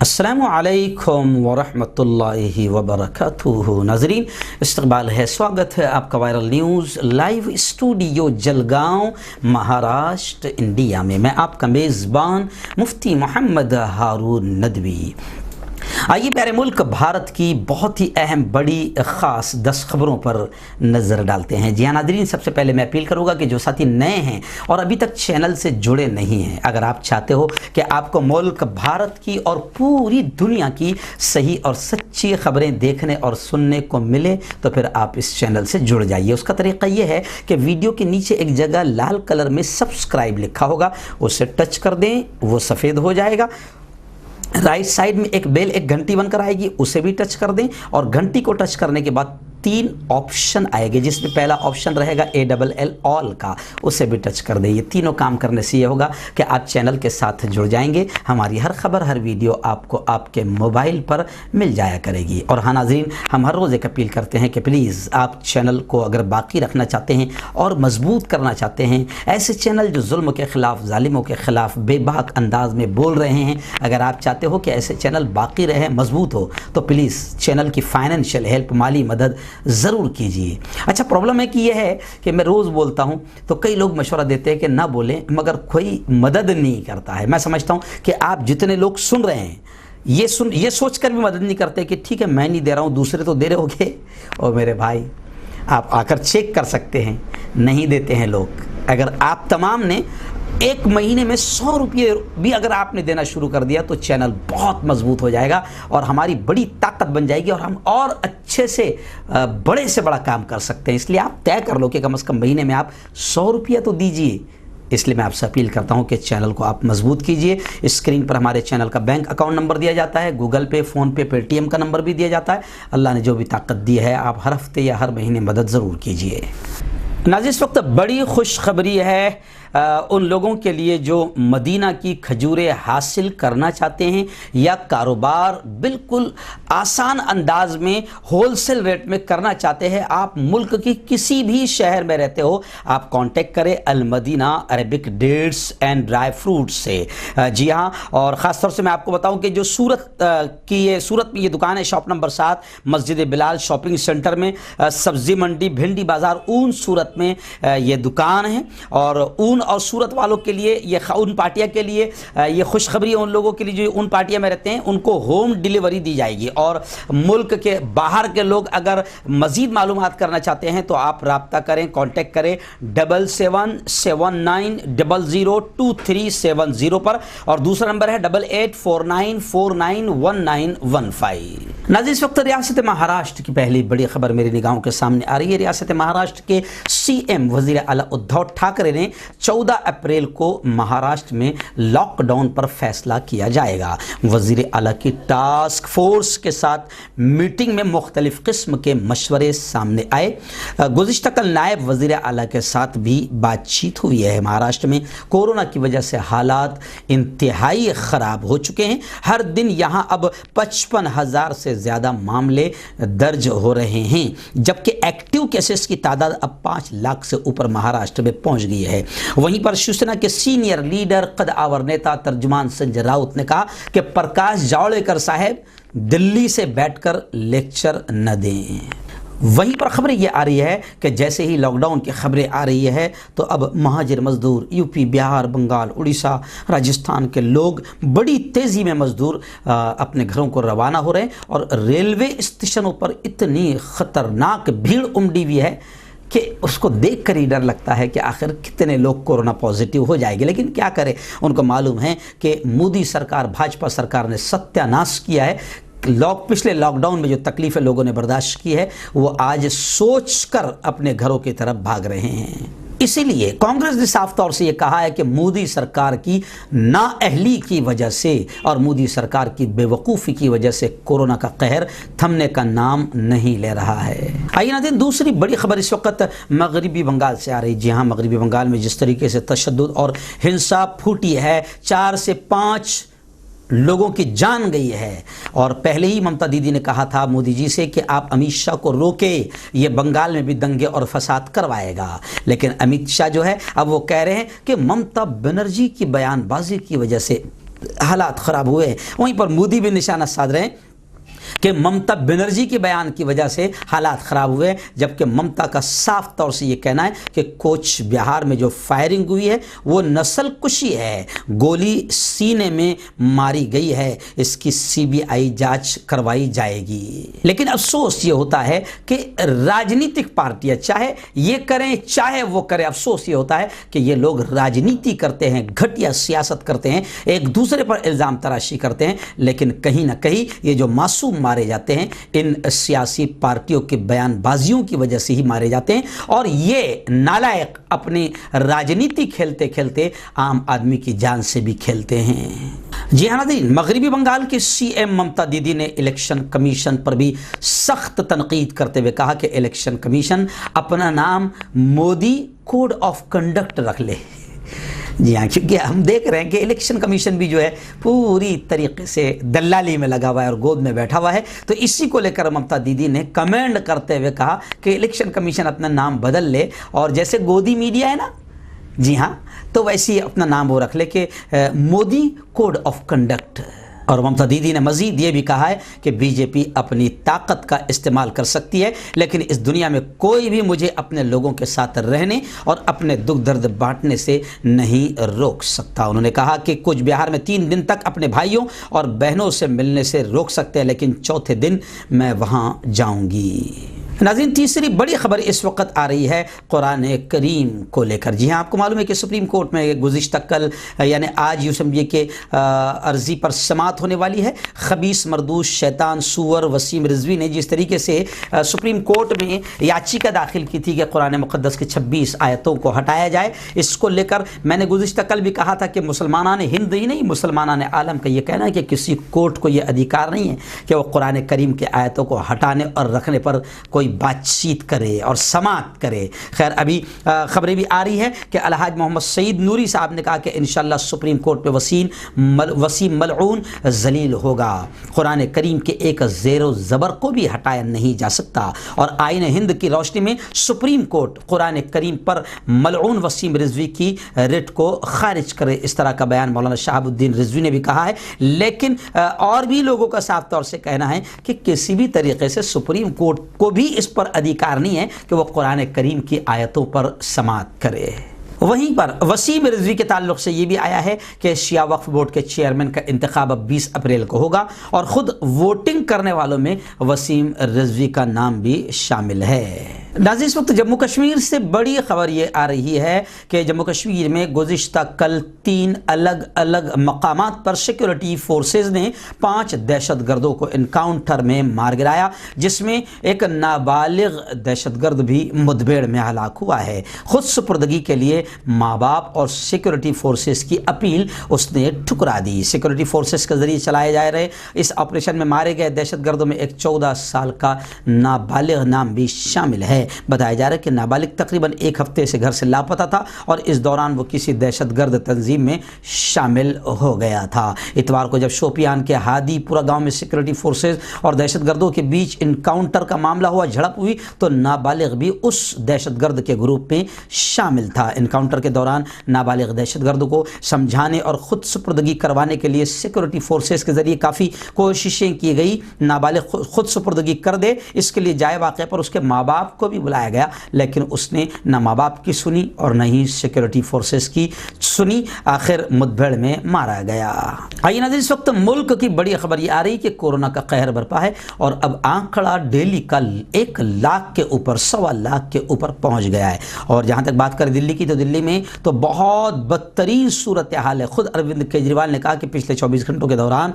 अस्सलामु अलैकुम वरहमतुल्लाहि वबरकातुहू। नाज़रीन, इस्तक़बाल है, स्वागत है आपका viral news live studio Jalgaon, Maharashtra, India में। मैं आपका मेज़बान मुफ्ती मोहम्मद हारून नदवी। आइए प्यारे मुल्क भारत की बहुत ही अहम बड़ी ख़ास 10 खबरों पर नज़र डालते हैं। जी हाँ नाज़रीन, सबसे पहले मैं अपील करूँगा कि जो साथी नए हैं और अभी तक चैनल से जुड़े नहीं हैं, अगर आप चाहते हो कि आपको मुल्क भारत की और पूरी दुनिया की सही और सच्ची खबरें देखने और सुनने को मिले तो फिर आप इस चैनल से जुड़ जाइए। उसका तरीक़ा ये है कि वीडियो के नीचे एक जगह लाल कलर में सब्सक्राइब लिखा होगा, उसे टच कर दें, वो सफ़ेद हो जाएगा। राइट साइड में एक बेल, एक घंटी बनकर आएगी, उसे भी टच कर दें और घंटी को टच करने के बाद 3 ऑप्शन आएंगे, जिसमें पहला ऑप्शन रहेगा ALL ऑल का, उसे भी टच कर दें। ये तीनों काम करने से ये होगा कि आप चैनल के साथ जुड़ जाएंगे, हमारी हर खबर हर वीडियो आपको आपके मोबाइल पर मिल जाया करेगी। और हाँ नाज़रीन, हम हर रोज़ एक अपील करते हैं कि प्लीज़ आप चैनल को अगर बाकी रखना चाहते हैं और मजबूत करना चाहते हैं, ऐसे चैनल जो जुल्म के ख़िलाफ़, ज़ालिमों के ख़िलाफ़ बेबाक अंदाज में बोल रहे हैं, अगर आप चाहते हो कि ऐसे चैनल बाकी रहे, मजबूत हो, तो प्लीज़ चैनल की फाइनेंशियल हेल्प, माली मदद ज़रूर कीजिए। अच्छा, प्रॉब्लम है कि यह है कि मैं रोज़ बोलता हूं तो कई लोग मशवरा देते हैं कि ना बोलें, मगर कोई मदद नहीं करता है। मैं समझता हूं कि आप जितने लोग सुन रहे हैं ये सोच कर भी मदद नहीं करते कि ठीक है मैं नहीं दे रहा हूं, दूसरे तो दे रहे होंगे। और मेरे भाई, आप आकर चेक कर सकते हैं, नहीं देते हैं लोग। अगर आप तमाम ने 1 महीने में 100 रुपये भी अगर आपने देना शुरू कर दिया तो चैनल बहुत मजबूत हो जाएगा और हमारी बड़ी ताकत बन जाएगी और हम और अच्छे से बड़े से बड़ा काम कर सकते हैं। इसलिए आप तय कर लो कि कम से कम महीने में आप 100 रुपया तो दीजिए। इसलिए मैं आपसे अपील करता हूं कि चैनल को आप मजबूत कीजिए। स्क्रीन पर हमारे चैनल का बैंक अकाउंट नंबर दिया जाता है, गूगल पे, फ़ोन पे, पेटीएम का नंबर भी दिया जाता है। अल्लाह ने जो भी ताकत दी है, आप हर हफ्ते या हर महीने मदद ज़रूर कीजिए। नाज़रीन, इस वक्त बड़ी खुशखबरी है उन लोगों के लिए जो मदीना की खजूरें हासिल करना चाहते हैं या कारोबार बिल्कुल आसान अंदाज में होलसेल रेट में करना चाहते हैं। आप मुल्क की किसी भी शहर में रहते हो, आप कांटेक्ट करें Al Madina Arabic dates and dry fruits से। जी हाँ, और ख़ास तौर से मैं आपको बताऊं कि जो सूरत में ये दुकान है, शॉप नंबर 7, मस्जिद बिलाल शॉपिंग सेंटर में, सब्जी मंडी भिंडी बाज़ार ऊन सूरत में ये दुकान है। और ऊन और सूरत वालों के लिए, ये उन पार्टियां के लिए ये खुशखबरी है, उन लोगों के लिए जो उन पार्टियां में रहते हैं उनको होम डिलीवरी दी जाएगी। और मुल्क के बाहर के लोग अगर मज़ीद मालूमात करना चाहते हैं तो आप रब्ता करें, कांटेक्ट करें 7779002370 पर, और दूसरा नंबर है 8849491915। नाज़रीन, इस वक्त रियासत महाराष्ट्र की पहली बड़ी खबर मेरी निगाहों के सामने आ रही है। रियासत महाराष्ट्र के CM वज़ीर आला उद्धव ठाकरे ने 14 अप्रैल को महाराष्ट्र में लॉकडाउन पर फैसला किया जाएगा। वज़ीर आला की टास्क फोर्स के साथ मीटिंग में मुख्तलिफ किस्म के मशवरे सामने आए। गुज़िश्ता कल नायब वज़ीर आला के साथ भी बातचीत हुई है। महाराष्ट्र में कोरोना की वजह से हालात इंतहाई ख़राब हो चुके हैं। हर दिन यहाँ अब 55,000 से ज़्यादा मामले दर्ज हो रहे हैं, जबकि एक्टिव केसेस की तादाद अब 5 लाख से ऊपर महाराष्ट्र में पहुँच गई है। वहीं पर शिवसेना के सीनियर लीडर, कद्दावर नेता, तर्जुमान संजय राउत ने कहा कि प्रकाश जावड़ेकर साहब दिल्ली से बैठकर लेक्चर न दें। वहीं पर खबरें ये आ रही है कि जैसे ही लॉकडाउन की खबरें आ रही है तो अब महाजिर मजदूर यूपी, बिहार, बंगाल, उड़ीसा, राजस्थान के लोग बड़ी तेज़ी में मजदूर अपने घरों को रवाना हो रहे हैं। और रेलवे स्टेशनों पर इतनी ख़तरनाक भीड़ उमड़ी हुई है कि उसको देख कर ही डर लगता है कि आखिर कितने लोग कोरोना पॉजिटिव हो जाएंगे। लेकिन क्या करें, उनको मालूम है कि मोदी सरकार, भाजपा सरकार ने सत्यानाश किया है। पिछले लॉकडाउन में जो तकलीफ़ें लोगों ने बर्दाश्त की है, वो आज सोचकर अपने घरों की तरफ भाग रहे हैं। इसीलिए कांग्रेस ने साफ तौर से ये कहा है कि मोदी सरकार की नाअहली की वजह से और मोदी सरकार की बेवकूफ़ी की वजह से कोरोना का कहर थमने का नाम नहीं ले रहा है। आइए नाज़रीन, दूसरी बड़ी खबर इस वक्त मगरबी बंगाल से आ रही। जी हाँ, मगरबी बंगाल में जिस तरीके से तशद्दुद और हिंसा फूटी है, 4 से 5 लोगों की जान गई है। और पहले ही ममता दीदी ने कहा था मोदी जी से कि आप अमित शाह को रोके, ये बंगाल में भी दंगे और फसाद करवाएगा। लेकिन अमित शाह जो है अब वो कह रहे हैं कि ममता बनर्जी की बयानबाजी की वजह से हालात ख़राब हुए। वहीं पर मोदी भी निशाना साध रहे हैं कि ममता बनर्जी के बयान की वजह से हालात ख़राब हुए, जबकि ममता का साफ तौर से ये कहना है कि कोच बिहार में जो फायरिंग हुई है वो नस्ल कुशी है, गोली सीने में मारी गई है, इसकी सीबीआई जांच करवाई जाएगी। लेकिन अफसोस ये होता है कि राजनीतिक पार्टियां चाहे ये करें चाहे वो करें, अफसोस ये होता है कि ये लोग राजनीति करते हैं, घटिया सियासत करते हैं, एक दूसरे पर इल्ज़ाम तराशी करते हैं, लेकिन कहीं ना कहीं ये जो मासूम मारे जाते हैं इन सियासी पार्टियों की बयानबाजियों की वजह से ही मारे जाते हैं। और ये नालायक अपनी राजनीति खेलते खेलते आम आदमी की जान से भी खेलते हैं। जी हाँ नाज़रीन, मगरबी बंगाल के सीएम ममता दीदी ने इलेक्शन कमीशन पर भी सख्त तनकीद करते हुए कहा कि इलेक्शन कमीशन अपना नाम मोदी कोड ऑफ कंडक्ट रख ले। जी हाँ, क्योंकि हम देख रहे हैं कि इलेक्शन कमीशन भी जो है पूरी तरीके से दलाली में लगा हुआ है और गोद में बैठा हुआ है। तो इसी को लेकर ममता दीदी ने कमेंट करते हुए कहा कि इलेक्शन कमीशन अपना नाम बदल ले, और जैसे गोदी मीडिया है ना, जी हाँ, तो वैसे ही अपना नाम वो रख ले कि मोदी कोड ऑफ कंडक्ट। और ममता दीदी ने मजीद ये भी कहा है कि बीजेपी अपनी ताकत का इस्तेमाल कर सकती है, लेकिन इस दुनिया में कोई भी मुझे अपने लोगों के साथ रहने और अपने दुख दर्द बांटने से नहीं रोक सकता। उन्होंने कहा कि कुछ बिहार में 3 दिन तक अपने भाइयों और बहनों से मिलने से रोक सकते हैं, लेकिन चौथे दिन मैं वहाँ जाऊँगी। नाज़रीन, तीसरी बड़ी खबर इस वक्त आ रही है कुरान करीम को लेकर। जी हाँ, आपको मालूम है कि सुप्रीम कोर्ट में गुज़िश्ता कल यानी आज यूँ समझिए कि अर्जी पर समाअत होने वाली है। खबीस मरदूस शैतान सूअर वसीम रिजवी ने जिस तरीके से सुप्रीम कोर्ट में याचिका दाखिल की थी कि कुरान मुक़द्दस की 26 आयतों को हटाया जाए, इसको लेकर मैंने गुज़िश्ता कल भी कहा था कि मुसलमानान हिंद ही नहीं, मुसलमानान आलम का ये कहना है कि किसी कोर्ट को ये अधिकार नहीं है कि वो कुरान करीम के आयतों को हटाने और रखने पर कोई बातचीत करे और समाअत करे। खैर, अभी खबरें भी आ रही है कि अलहाज मोहम्मद सईद नूरी साहब ने कहा कि इंशाअल्लाह सुप्रीम कोर्ट में वसीम मलऊन जलील होगा। कुरान करीम के एक ज़ेरो ज़बर को भी हटाया नहीं जा सकता, और आईन हिंद की रोशनी में सुप्रीम कोर्ट कुरान करीम पर मलऊन वसीम रिजवी की रिट को खारिज करे, इस तरह का बयान मौलाना शहाबुद्दीन रिजवी ने भी कहा है। लेकिन और भी लोगों का साफ तौर से कहना है कि किसी भी तरीके से सुप्रीम कोर्ट को भी इस पर अधिकार नहीं है कि वह कुरान करीम की आयतों पर समाअत करे। वहीं पर वसीम रिजवी के ताल्लुक से ये भी आया है कि शिया वक्फ बोर्ड के चेयरमैन का इंतखाब अब 20 अप्रैल को होगा, और ख़ुद वोटिंग करने वालों में वसीम रिजवी का नाम भी शामिल है। नाज़रीन, इस वक्त जम्मू कश्मीर से बड़ी खबर ये आ रही है कि जम्मू कश्मीर में गुज़िश्ता कल 3 अलग अलग मकामात पर सिक्योरिटी फोर्सेज ने 5 दहशतगर्दों को इनकाउंटर में मार गिराया, जिसमें एक नाबालिग दहशतगर्द भी मुठभेड़ में हलाक हुआ है। खुद सुपुर्दगी के लिए माँ बाप और सिक्योरिटी फोर्सेस की अपील उसने ठुकरा दी। सिक्योरिटी फोर्सेस के जरिए चलाए जा रहे इस ऑपरेशन में मारे गए दहशतगर्दों में एक 14 साल का नाबालिग नाम भी शामिल है। बताया जा रहा है कि नाबालिग तकरीबन 1 हफ्ते से घर से लापता था और इस दौरान वो किसी दहशतगर्द तंजीम में शामिल हो गया था। इतवार को जब शोपियान के हादीपुरा गांव में सिक्योरिटी फोर्सेज और दहशतगर्दों के बीच इनकाउंटर का मामला हुआ, झड़प हुई, तो नाबालिग भी उस दहशतगर्द के ग्रुप में शामिल था। इनकाउंटर के दौरान नाबालिग दहशतगर्द को समझाने और खुद सुपुर्दगी करवाने के लिए सिक्योरिटी फोर्सेस के जरिए काफ़ी कोशिशें की गई। नाबालिग खुद सुपुर्दगी कर दे, इसके लिए जाए वाक़े पर उसके माँ बाप को भी बुलाया गया, लेकिन उसने न माँ बाप की सुनी और न ही सिक्योरिटी फोर्सेस की सुनी। आखिर मुठभेड़ में मारा गया। आइए नाज़रीन, इस वक्त मुल्क की बड़ी खबर ये आ रही कि कोरोना का कहर बरपा है और अब आंकड़ा डेली का 1 लाख के ऊपर, 1.25 लाख के ऊपर पहुंच गया है। और जहां तक बात करें दिल्ली की, तो दिल्ली में तो बहुत बदतरीन सूरत हाल है। खुद अरविंद केजरीवाल ने कहा कि पिछले 24 घंटों के दौरान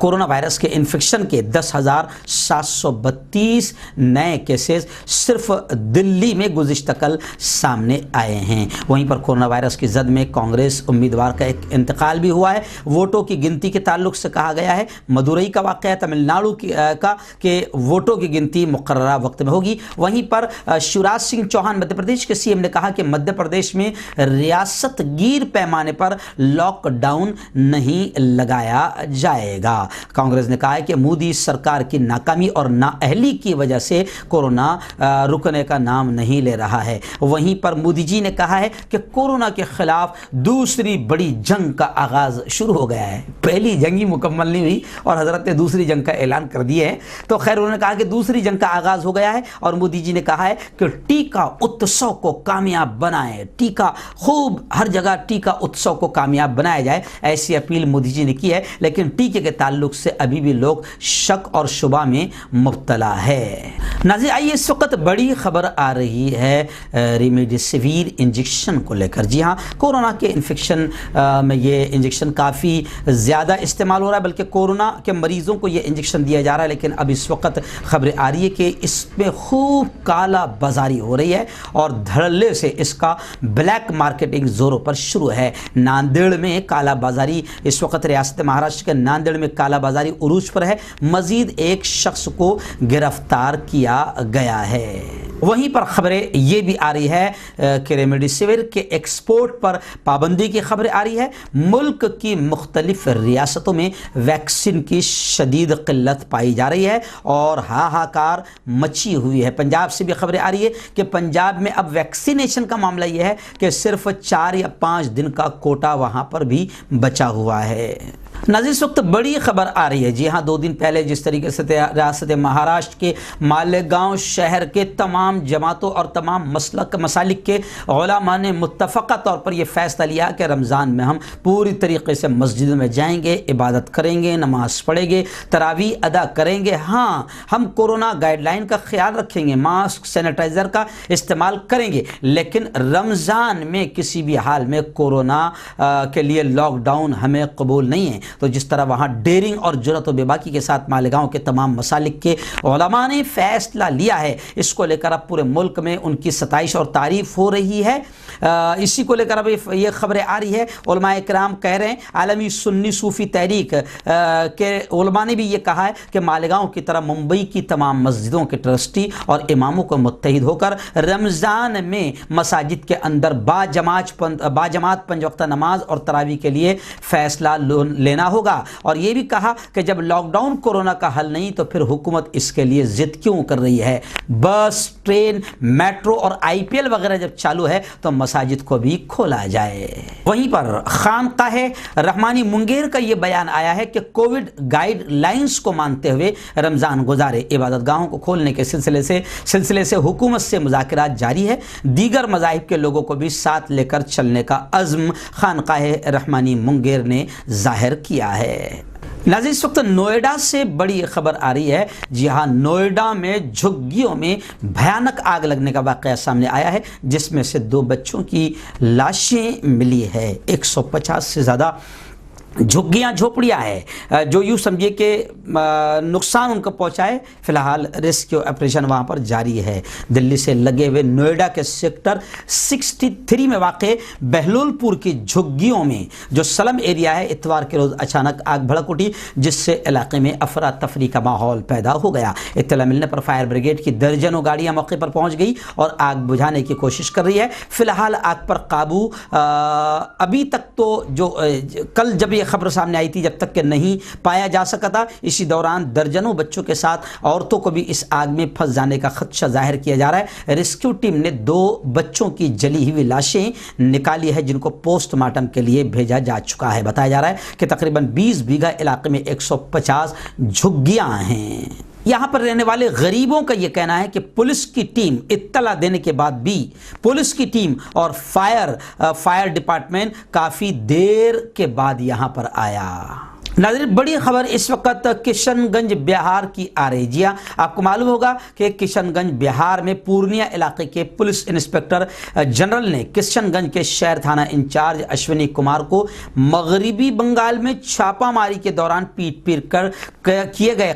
कोरोना वायरस के इन्फेक्शन के 10,732 नए केसेस सिर्फ दिल्ली में गुज़िश्ता कल सामने आए हैं। वहीं पर कोरोना वायरस की जद में कांग्रेस उम्मीदवार का एक इंतकाल भी हुआ है। वोटों की गिनती के ताल्लुक से कहा गया है, मदुरई का वाक़या तमिलनाडु के वोटों की गिनती मुकर्ररा वक्त में होगी। वहीं पर शिवराज सिंह चौहान मध्य प्रदेश के सीएम ने कहा कि मध्य प्रदेश में रियासतगीर पैमाने पर लॉकडाउन नहीं लगाया जाएगा। कांग्रेस ने कहा है कि मोदी सरकार की नाकामी और नाअहली की वजह से कोरोना रुकने का नाम नहीं ले रहा है। वहीं पर मोदी जी ने कहा है कि कोरोना के खिलाफ दूसरी बड़ी जंग का आगाज शुरू हो गया है। पहली जंग ही मुकम्मल नहीं हुई और हजरत ने दूसरी जंग का ऐलान कर दिया है। तो खैर उन्होंने कहा कि दूसरी जंग का आगाज हो गया है और मोदी जी ने कहा है कि टीका उत्सव को कामयाब बनाएं, टीका खूब हर जगह टीका उत्सव को कामयाब बनाया जाए, ऐसी अपील मोदी जी ने की है। लेकिन टीके के ताल्लुक से अभी भी लोग शक और शुबा में मुब्तला है। नाज़रीन, आइए इस वक्त बड़ी खबर आ रही है रेमडेसिविर इंजेक्शन को लेकर। जी हाँ, कोरोना के इन्फेक्शन में ये इंजेक्शन काफ़ी ज़्यादा इस्तेमाल हो रहा है, बल्कि कोरोना के मरीज़ों को ये इंजेक्शन दिया जा रहा है। लेकिन अब इस वक्त खबरें आ रही है कि इसमें खूब काला बाजारी हो रही है और धड़ल्ले से इसका ब्लैक मार्केटिंग ज़ोरों पर शुरू है। नांदेड़ में काला बाजारी, इस वक्त रियासत महाराष्ट्र के नांदेड़ में काला बाजारी उरूज पर है। मजीद एक शख्स को गिरफ्तार किया गया है। वहीं पर खबरें ये भी आ रही है कि रेमडेसिविर के एक्सपोर्ट पर पाबंदी की खबरें आ रही है। मुल्क की मुख्तलिफ रियासतों में वैक्सीन की शदीद किल्लत पाई जा रही है और हाहाकार मची हुई है। पंजाब से भी खबरें आ रही है कि पंजाब में अब वैक्सीनेशन का मामला ये है कि सिर्फ 4 या 5 दिन का कोटा वहां पर भी बचा हुआ है। नाज़रीन, इस वक्त बड़ी खबर आ रही है। जी हाँ, 2 दिन पहले जिस तरीके से रियासत महाराष्ट्र के मालेगांव शहर के तमाम जमातों और तमाम मसालिक के उलमा ने मुत्तफ़क़ा तौर पर यह फ़ैसला लिया कि रमज़ान में हम पूरी तरीके से मस्जिद में जाएंगे, इबादत करेंगे, नमाज़ पढ़ेंगे, तरावी अदा करेंगे। हाँ, हम कोरोना गाइडलाइन का ख्याल रखेंगे, मास्क सैनिटाइज़र का इस्तेमाल करेंगे, लेकिन रमज़ान में किसी भी हाल में कोरोना के लिए लॉकडाउन हमें कबूल नहीं है। तो जिस तरह वहाँ डेयरिंग और जुर्रत व बेबाकी के साथ मालेगांव के तमाम मसालिक के उलमा ने फ़ैसला लिया है, इसको लेकर अब पूरे मुल्क में उनकी सताइश और तारीफ़ हो रही है। इसी को लेकर अब ये खबरें आ रही है। उलमाए किराम कह रहे हैं, आलमी सुन्नी सूफ़ी तहरीक के उलमा ने भी ये कहा है कि मालेगांव की तरह मुंबई की तमाम मस्जिदों के ट्रस्टी और इमामों को मुत्तहिद होकर रमज़ान में मसाजिद के अंदर बाजमात 5 वक्त नमाज और तरावी के लिए फ़ैसला लेना होगा। और ये भी कहा कि जब लॉकडाउन कोरोना का हल नहीं तो फिर हुकूमत इसके लिए जिद क्यों कर रही है। बस, ट्रेन, मेट्रो और IPL वगैरह जब चालू है तो मसाजिद को भी खोला जाए। वहीं पर खानकाहे रहमानी मुंगेर का ये बयान आया है कि कोविड गाइडलाइंस को मानते हुए रमज़ान गुजारे। इबादत गाहों को खोलने के सिलसिले से हुकूमत से मुज़ाकरात जारी है। दीगर मज़ाहिब के लोगों को भी साथ लेकर चलने का अज़्म खानकाहे रहमानी मुंगेर ने जाहिर किया है। नाज़रीन, इस वक्त नोएडा से बड़ी खबर आ रही है। जी हाँ, नोएडा में झुग्गियों में भयानक आग लगने का वाक़या सामने आया है, जिसमें से 2 बच्चों की लाशें मिली है। 150 से ज़्यादा झुग्गियाँ झोपड़ियाँ हैं जो यूँ समझिए कि नुकसान उनको पहुँचाए। फ़िलहाल रेस्क्यू ऑपरेशन वहाँ पर जारी है। दिल्ली से लगे हुए नोएडा के सेक्टर 63 में वाक़े बहलोलपुर की झुग्गियों में जो सलम एरिया है, इतवार के रोज़ अचानक आग भड़क उठी, जिससे इलाके में अफरा तफरी का माहौल पैदा हो गया। इत्तला मिलने पर फायर ब्रिगेड की दर्जनों गाड़ियाँ मौके पर पहुँच गई और आग बुझाने की कोशिश कर रही है। फ़िलहाल आग पर काबू अभी तक तो जो कल जब ये खबर सामने आई थी जब तक कि नहीं पाया जा सका था। इसी दौरान दर्जनों बच्चों के साथ औरतों को भी इस आग में फंस जाने का खदशा जाहिर किया जा रहा है। रेस्क्यू टीम ने 2 बच्चों की जली हुई लाशें निकाली है, जिनको पोस्टमार्टम के लिए भेजा जा चुका है। बताया जा रहा है कि तकरीबन 20 बीघा इलाके में 150 झुग्गियां हैं। यहाँ पर रहने वाले गरीबों का यह कहना है कि पुलिस की टीम इत्तला देने के बाद भी पुलिस की टीम और फायर डिपार्टमेंट काफ़ी देर के बाद यहाँ पर आया। नाज़रीन, बड़ी खबर इस वक्त किशनगंज बिहार की आ रही। जी हाँ, आपको मालूम होगा कि किशनगंज बिहार में पूर्णिया इलाके के पुलिस इंस्पेक्टर जनरल ने किशनगंज के शहर थाना इंचार्ज अश्विनी कुमार को मगरिबी बंगाल में छापामारी के दौरान पीट कर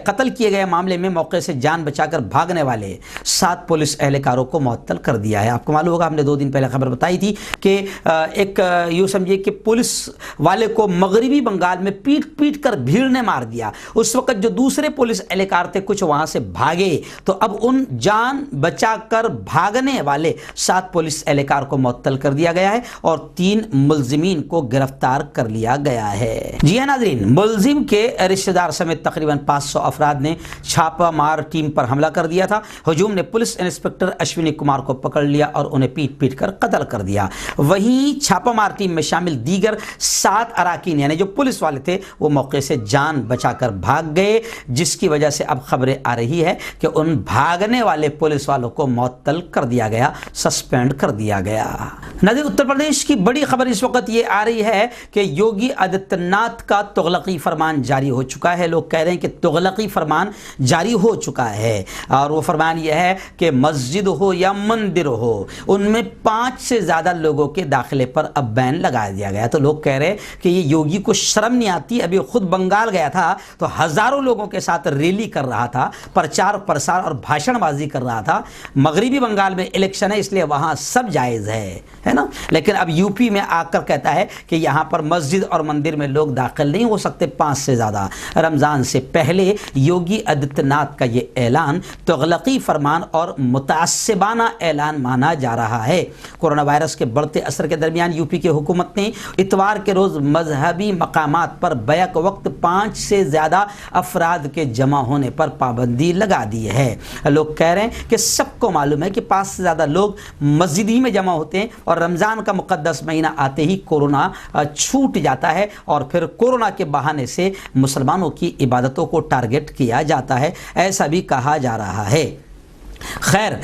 कत्ल किए गए मामले में मौके से जान बचाकर भागने वाले 7 पुलिस एहलकारों को मुअत्तल कर दिया है। आपको मालूम होगा, हमने 2 दिन पहले खबर बताई थी कि एक यूँ समझिए कि पुलिस वाले को मगरिबी बंगाल में पीट कर भीड़ ने मार दिया। उस वक्त जो दूसरे पुलिस एहलकार थे कुछ वहां से भागे, तो अब उन जान बचाकर भागने वाले 7 पुलिस एहलकार को मुअत्तल कर दिया गया है और 3 मुलजिमीन को गिरफ्तार कर लिया गया है। जी हां नाज़रीन, मुलजिम के रिश्तेदार समेत तकरीबन 500 अफराद ने छापामार टीम पर हमला कर दिया था। हुजूम ने पुलिस इंस्पेक्टर अश्विनी कुमार को पकड़ लिया और उन्हें पीट कर कत्ल कर दिया। वहीं छापामार टीम में शामिल दीगर 7 अराकीन यानी जो पुलिस वाले थे वो मौके से जान बचाकर भाग गए, जिसकी वजह से अब खबरें आ रही है कि उन भागने वाले पुलिस वालों को मुअत्तल कर दिया गया, सस्पेंड कर दिया गया। नाज़रीन, उत्तर प्रदेश की बड़ी खबर इस वक्त ये आ रही है कि योगी आदित्यनाथ का तुगलकी फरमान जारी हो चुका है। लोग कह रहे हैं कि तुगलकी फरमान जारी हो चुका है और वो फरमान यह है कि मस्जिद हो या मंदिर हो, उनमें 5 से ज़्यादा लोगों के दाखिले पर अब बैन लगा दिया गया। तो लोग कह रहे हैं कि ये योगी को शर्म नहीं आती। अभी खुद बंगाल गया था तो हजारों लोगों के साथ रैली कर रहा था, प्रचार प्रसार और भाषणबाजी कर रहा था। मगरिबी बंगाल में इलेक्शन है इसलिए वहां सब जायज़ है ना, लेकिन अब यूपी में आकर कहता है कि यहां पर मस्जिद और मंदिर में लोग दाखिल नहीं हो सकते 5 से ज़्यादा। रमज़ान से पहले योगी आदित्यनाथ का ये ऐलान तुगलकी फरमान और मुतासिबाना ऐलान माना जा रहा है। कोरोना वायरस के बढ़ते असर के दरमियान यूपी की हुकूमत ने इतवार के रोज़ मजहबी मकामात पर बैक वक्त 5 से ज़्यादा अफराद के जमा होने पर पाबंदी लगा दी है। लोग कह रहे हैं कि सबको मालूम है कि 5 से ज़्यादा लोग मस्जिद ही में जमा होते हैं और रमज़ान का मुक़द्दस महीना आते ही कोरोना छूट जाता है और फिर कोरोना के बहाने से मुसलमानों की इबादतों को टारगेट किया जाता है, ऐसा भी कहा जा रहा है। खैर,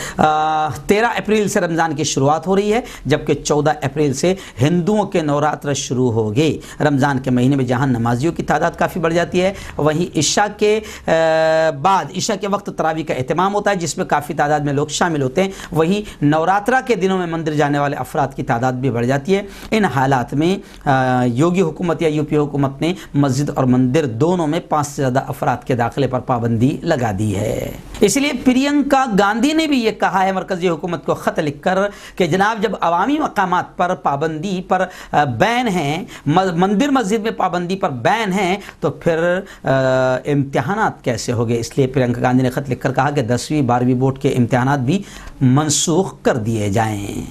13 अप्रैल से रमज़ान की शुरुआत हो रही है, जबकि 14 अप्रैल से हिंदुओं के नवरात्र शुरू हो गए। रमज़ान के महीने में जहां नमाजियों की तादाद काफ़ी बढ़ जाती है, वहीं ईशा के बाद ईशा के वक्त तरावी का एहतमाम होता है जिसमें काफ़ी तादाद में लोग शामिल होते हैं। वहीं नवरात्रा के दिनों में मंदिर जाने वाले अफराद की तादाद भी बढ़ जाती है। इन हालात में योगी हुकूमत या यूपी हुकूमत ने मस्जिद और मंदिर दोनों में 5 से ज़्यादा अफराद के दाखिले पर पाबंदी लगा दी है। इसलिए प्रियंका गांधी ने भी ये कहा है मरकज़ी हुकूमत को ख़त लिखकर कि जनाब, जब अवामी मकामात पर पाबंदी पर बैन है, मंदिर मस्जिद में पाबंदी पर बैन है, तो फिर इम्तिहानात कैसे हो गए। इसलिए प्रियंका गांधी ने ख़त लिखकर कहा कि 10वीं 12वीं बोर्ड के इम्तिहानात भी मनसूख कर दिए जाएँ।